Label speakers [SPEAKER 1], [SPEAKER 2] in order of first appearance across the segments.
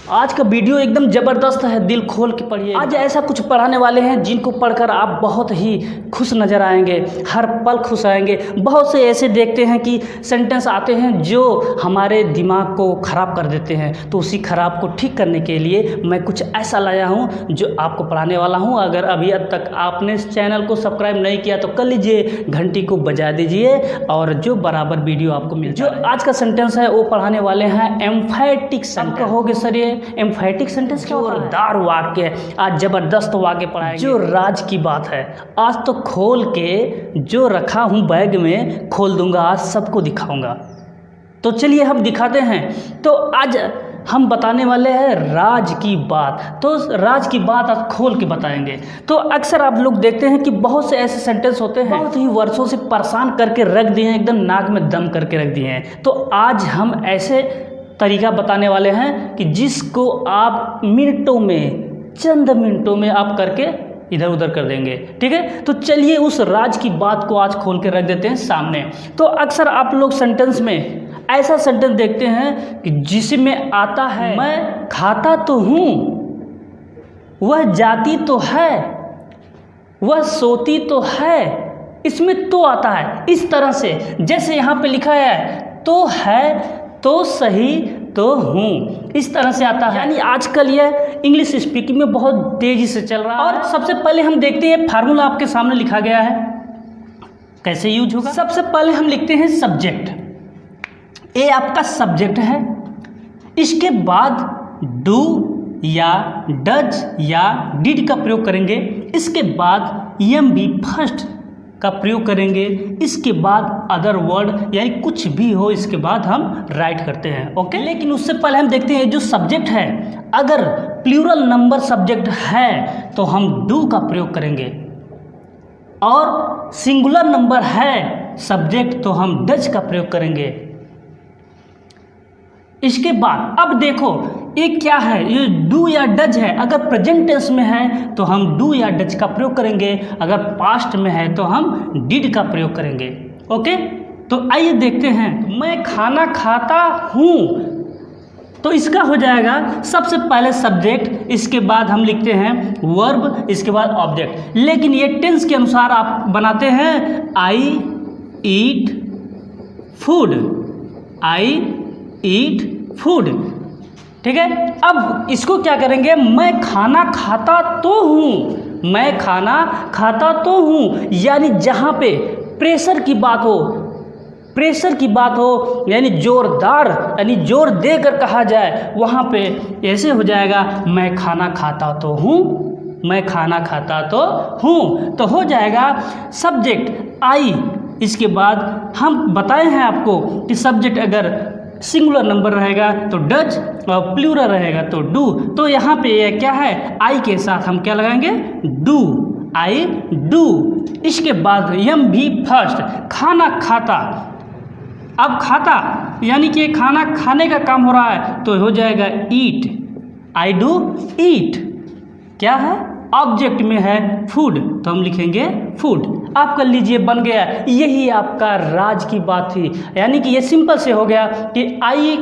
[SPEAKER 1] आज का वीडियो एकदम ज़बरदस्त है, दिल खोल के पढ़िए। आज ऐसा कुछ पढ़ाने वाले हैं जिनको पढ़कर आप बहुत ही खुश नज़र आएंगे, हर पल खुश आएंगे। बहुत से ऐसे देखते हैं कि सेंटेंस आते हैं जो हमारे दिमाग को ख़राब कर देते हैं, तो उसी ख़राब को ठीक करने के लिए मैं कुछ ऐसा लाया हूँ जो आपको पढ़ाने वाला हूँ। अगर अभी तक आपने इस चैनल को सब्सक्राइब नहीं किया तो कर लीजिए, घंटी को बजा दीजिए और जो बराबर वीडियो आपको मिल जो आज का सेंटेंस है वो पढ़ाने वाले हैं एम्फैटिक सेंटेंस। कहोगे सर ये एम्फैटिक सेंटेंस क्या होता है? जोरदार वाक्य, आज जबरदस्त वाक्य पढ़ाएंगे जो राज की बात है। आज तो खोल के जो रखा हूँ बैग में खोल दूंगा, आज सबको दिखाऊंगा। तो चलिए हम दिखाते हैं। तो आज हम बताने वाले हैं राज की बात। तो राज की बात आज खोल के बताएंगे। तो अक्सर आप लोग देखते हैं कि बहुत से ऐसे सेंटेंस होते हैं बहुत ही वर्षों से परेशान करके रख दिए हैं, एकदम नाक में दम करके रख दिए हैं। तो आज हम ऐसे तरीका बताने वाले हैं कि जिसको आप मिनटों में, चंद मिनटों में आप करके इधर उधर कर देंगे। ठीक है, तो चलिए उस राज की बात को आज खोल के रख देते हैं सामने। तो अक्सर आप लोग सेंटेंस में ऐसा सेंटेंस देखते हैं कि जिसमें आता है मैं खाता तो हूँ, वह जाती तो है, वह सोती तो है, इसमें तो आता है इस तरह से। जैसे यहाँ पे लिखा है तो सही तो हूँ, इस तरह से आता है। यानी आजकल यह इंग्लिश स्पीकिंग में बहुत तेज़ी से चल रहा है। और सबसे पहले हम देखते हैं, फार्मूला आपके सामने लिखा गया है, कैसे यूज होगा। सबसे पहले हम लिखते हैं सब्जेक्ट। ये आपका सब्जेक्ट है। इसके बाद डू या डज या डिड का प्रयोग करेंगे। इसके बाद एम बी फर्स्ट का प्रयोग करेंगे। इसके बाद अदर वर्ड यानी कुछ भी हो, इसके बाद हम राइट करते हैं। ओके, लेकिन उससे पहले हम देखते हैं जो सब्जेक्ट है, अगर प्लूरल नंबर सब्जेक्ट है तो हम डू का प्रयोग करेंगे, और सिंगुलर नंबर है सब्जेक्ट तो हम डज का प्रयोग करेंगे। इसके बाद अब देखो ये क्या है, ये डू या डज है। अगर प्रेजेंट टेंस में है तो हम डू या डज का प्रयोग करेंगे, अगर पास्ट में है तो हम डिड का प्रयोग करेंगे। ओके, तो आइए देखते हैं। मैं खाना खाता हूँ, तो इसका हो जाएगा सबसे पहले सब्जेक्ट, इसके बाद हम लिखते हैं वर्ब, इसके बाद ऑब्जेक्ट। लेकिन ये टेंस के अनुसार आप बनाते हैं आई ईट फूड, आई ईट फूड। ठीक है, अब इसको क्या करेंगे, मैं खाना खाता तो हूँ, मैं खाना खाता तो हूँ। यानी जहाँ पे प्रेशर की बात हो, प्रेशर की बात हो यानी जोरदार, यानी जोर देकर कहा जाए, वहाँ पे ऐसे हो जाएगा मैं खाना खाता तो हूँ, मैं खाना खाता तो हूँ। तो हो जाएगा सब्जेक्ट आई। इसके बाद हम बताए हैं आपको कि सब्जेक्ट अगर सिंगुलर नंबर रहेगा तो डज और प्लूरल रहेगा तो डू। तो यहाँ पे ये क्या है, आई के साथ हम क्या लगाएंगे, डू, आई डू। इसके बाद एम भी फर्स्ट, खाना खाता। अब खाता यानी कि खाना खाने का काम हो रहा है तो हो जाएगा ईट, आई डू ईट। क्या है, ऑब्जेक्ट में है फूड तो हम लिखेंगे फूड। आप कर लीजिए, बन गया। यही आपका राज की बात थी। यानी कि ये सिंपल से हो गया कि आई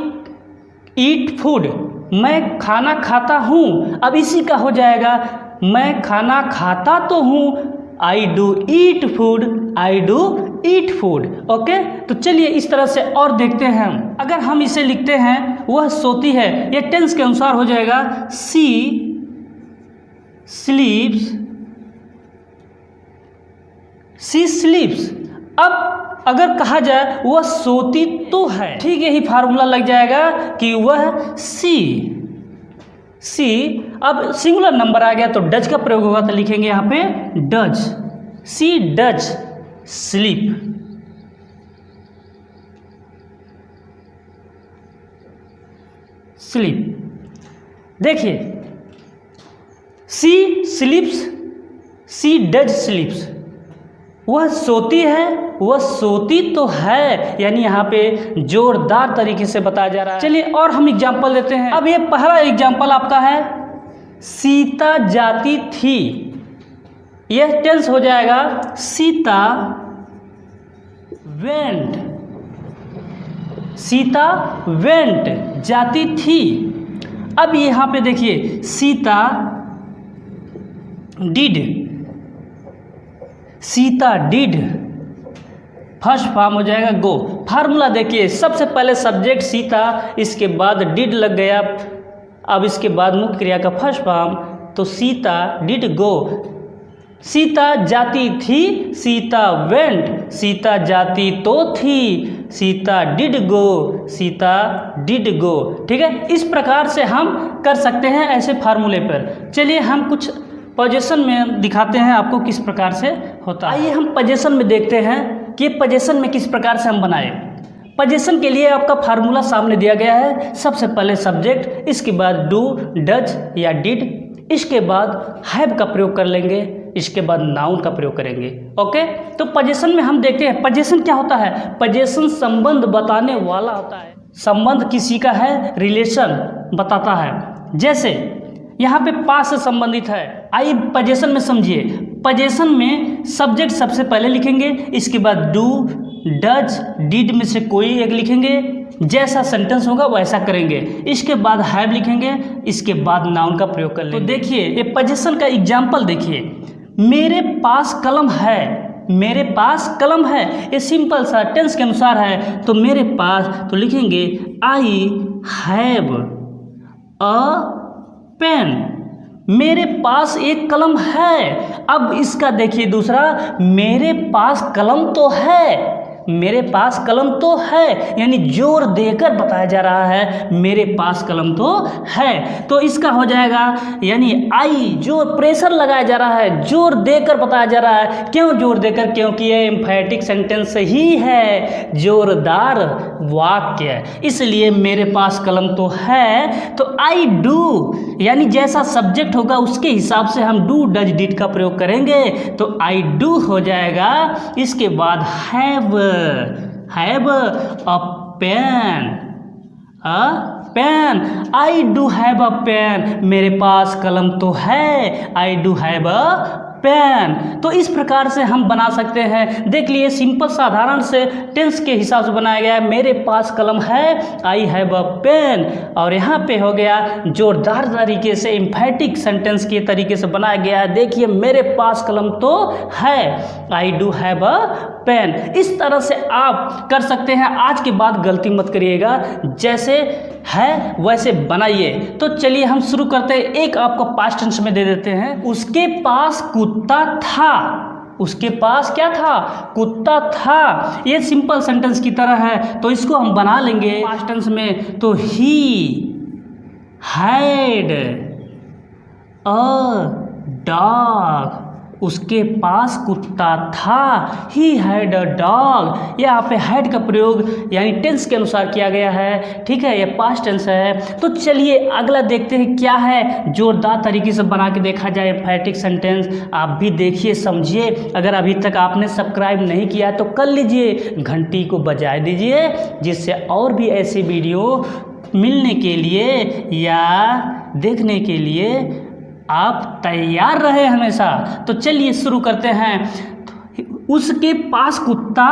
[SPEAKER 1] ईट फूड, मैं खाना खाता हूँ। अब इसी का हो जाएगा मैं खाना खाता तो हूँ, I do eat food, I do eat food. Okay, तो चलिए इस तरह से और देखते हैं। अगर हम इसे लिखते हैं वह सोती है, ये टेंस के अनुसार हो जाएगा सी स्लीप्स, सी स्लीप्स। अब अगर कहा जाए वह सोती तो है, ठीक यही फार्मूला लग जाएगा कि वह सी। अब सिंगुलर नंबर आ गया तो डज का प्रयोग होगा, तो लिखेंगे यहाँ पे does, she does sleep. Sleep देखिए, सी स्लीप्स, सी डज स्लीप्स। वह सोती है, वह सोती तो है, यानी यहाँ पे जोरदार तरीके से बताया जा रहा है। चलिए और हम एग्जाम्पल देते हैं। अब ये पहला एग्जाम्पल आपका है सीता जाती थी, यह टेंस हो जाएगा सीता वेंट, सीता वेंट जाती थी। अब यहाँ पे देखिए सीता डिड फर्स्ट फॉर्म हो जाएगा गो। फार्मूला देखिए, सबसे पहले सब्जेक्ट सीता, इसके बाद डिड लग गया, अब इसके बाद मुख्य क्रिया का फर्स्ट फॉर्म, तो सीता डिड गो। सीता जाती थी, सीता वेंट, सीता जाती तो थी, सीता डिड गो। ठीक है, इस प्रकार से हम कर सकते हैं ऐसे फार्मूले पर। चलिए हम कुछ पोजीशन में दिखाते हैं आपको किस प्रकार से होता है। आइए हम पोजीशन में देखते हैं कि पोजीशन में किस प्रकार से हम बनाए। पोजीशन के लिए आपका फार्मूला सामने दिया गया है। सबसे पहले सब्जेक्ट, इसके बाद डू, डज या डिड, इसके बाद हैव का प्रयोग कर लेंगे, इसके बाद नाउन का प्रयोग करेंगे। ओके, तो पोजीशन में हम देखते हैं पोजीशन क्या होता है। पोजीशन संबंध बताने वाला होता है। संबंध किसी का है, रिलेशन बताता है। जैसे यहाँ पे पास से संबंधित है। आइए पोजीशन में समझिए। पोजीशन में सब्जेक्ट सबसे पहले लिखेंगे, इसके बाद डू, डज, डिड में से कोई एक लिखेंगे, जैसा सेंटेंस होगा वैसा करेंगे, इसके बाद हैव लिखेंगे, इसके बाद नाउन का प्रयोग कर लेंगे। तो देखिए ये पोजीशन का एग्जाम्पल देखिए, मेरे पास कलम है, मेरे पास कलम है, ये सिंपल सा टेंस के अनुसार है। तो मेरे पास, तो लिखेंगे आई हैव अ पेन, मेरे पास एक कलम है। अब इसका देखिए दूसरा, मेरे पास कलम तो है, मेरे पास कलम तो है, यानी जोर देकर बताया जा रहा है मेरे पास कलम तो है। तो इसका हो जाएगा, यानी आई जो प्रेशर लगाया जा रहा है, जोर देकर बताया जा रहा है। क्यों जोर देकर? क्योंकि ये एम्फैटिक सेंटेंस ही है, जोरदार वाक्य, इसलिए मेरे पास कलम तो है। तो आई डू, यानी जैसा सब्जेक्ट होगा उसके हिसाब से हम डू, डज, डिड का प्रयोग करेंगे। तो आई डू हो जाएगा। इसके बाद have a pen, I do have a pen, मेरे पास कलम तो है, I do have a pen. तो इस प्रकार से हम बना सकते हैं। देख लिए, सिंपल साधारण से टेंस के हिसाब से बनाया गया है। मेरे पास कलम है, आई हैव अ पेन, और यहाँ पे हो गया जोरदार तरीके से एम्फैटिक सेंटेंस के तरीके से बनाया गया है। देखिए मेरे पास कलम तो है, I do have a pen. इस तरह से आप कर सकते हैं। आज के बाद गलती मत करिएगा, जैसे है वैसे बनाइए। तो चलिए हम शुरू करते हैं। एक आपको पास्ट टेंस में दे देते हैं, उसके पास कुत्ता था, उसके पास क्या था? कुत्ता था। ये सिंपल सेंटेंस की तरह है, तो इसको हम बना लेंगे पास्ट टेंस में। तो ही हैड अ डॉग, उसके पास कुत्ता था, ही हैड अ डॉग। यहाँ पे हैड का प्रयोग यानी टेंस के अनुसार किया गया है। ठीक है, ये पास्ट टेंस है। तो चलिए अगला देखते हैं क्या है, जोरदार तरीके से बना के देखा जाए एम्फैटिक सेंटेंस। आप भी देखिए, समझिए। अगर अभी तक आपने सब्सक्राइब नहीं किया है तो कर लीजिए, घंटी को बजा दीजिए, जिससे और भी ऐसे वीडियो मिलने के लिए या देखने के लिए आप तैयार रहे हमेशा। तो चलिए शुरू करते हैं। उसके पास कुत्ता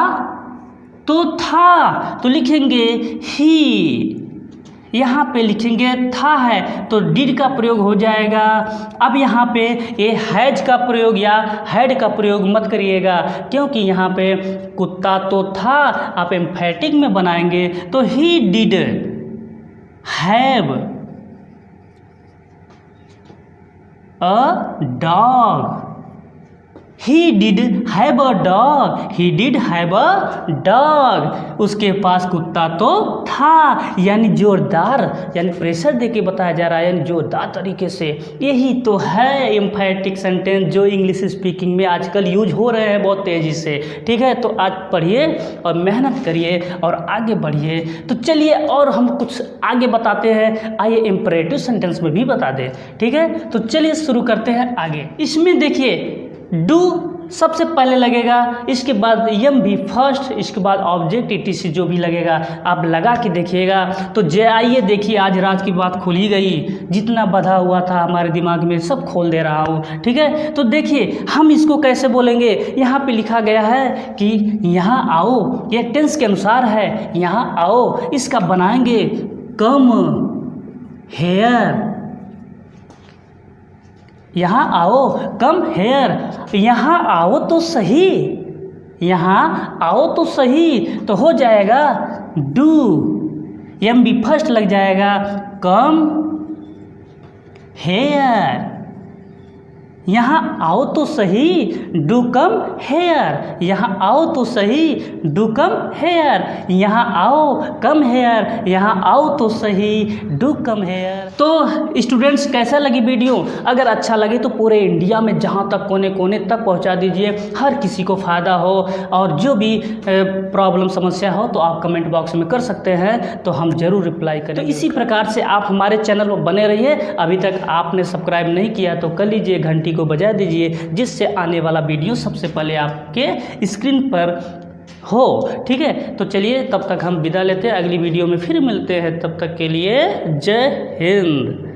[SPEAKER 1] तो था, तो लिखेंगे ही, यहाँ पे लिखेंगे था है, तो डिड का प्रयोग हो जाएगा। अब यहाँ पे ये हैज का प्रयोग या हैड का प्रयोग मत करिएगा, क्योंकि यहाँ पे कुत्ता तो था, आप एम्फैटिक में बनाएंगे। तो he did have a dog, he did have a dog, he did have a dog। उसके पास कुत्ता तो था, यानी जोरदार, यानी प्रेशर देके बताया जा रहा है, यानी जोरदार तरीके से। यही तो है एम्फैटिक सेंटेंस जो इंग्लिश स्पीकिंग में आजकल यूज हो रहे हैं बहुत तेज़ी से। ठीक है, तो आज पढ़िए और मेहनत करिए और आगे बढ़िए। तो चलिए और हम कुछ आगे बताते हैं। आइए इम्परेटिव सेंटेंस में भी बता दें। ठीक है, तो चलिए शुरू करते हैं आगे। इसमें देखिए डू सबसे पहले लगेगा, इसके बाद यम भी फर्स्ट, इसके बाद ऑब्जेक्ट etc जो भी लगेगा आप लगा के देखिएगा। तो आइए देखिए, आज रात की बात खुल ही गई, जितना बधा हुआ था हमारे दिमाग में सब खोल दे रहा हूँ। ठीक है, तो देखिए हम इसको कैसे बोलेंगे। यहाँ पे लिखा गया है कि यहाँ आओ, ये टेंस के अनुसार है, यहाँ आओ। इसका बनाएंगे कम हेयर, यहाँ आओ, कम हेयर, यहाँ आओ तो सही, यहाँ आओ तो सही, तो हो जाएगा डू, एम बी फर्स्ट लग जाएगा, कम हेयर, यहाँ आओ तो सही, डू कम हेयर, यहाँ आओ तो सही, डू कम हेयर, यहाँ आओ कम हेयर, यहाँ आओ तो सही, डू कम हेयर। तो स्टूडेंट्स, कैसा लगी वीडियो? अगर अच्छा लगे तो पूरे इंडिया में जहाँ तक कोने कोने तक पहुँचा दीजिए, हर किसी को फ़ायदा हो। और जो भी प्रॉब्लम समस्या हो तो आप कमेंट बॉक्स में कर सकते हैं, तो हम ज़रूर रिप्लाई करें। तो इसी प्रकार से आप हमारे चैनल पर बने रहिए। अभी तक आपने सब्सक्राइब नहीं किया तो कर लीजिए, घंटी को बजा दीजिए, जिससे आने वाला वीडियो सबसे पहले आपके स्क्रीन पर हो। ठीक है, तो चलिए तब तक हम विदा लेते हैं, अगली वीडियो में फिर मिलते हैं। तब तक के लिए जय हिंद।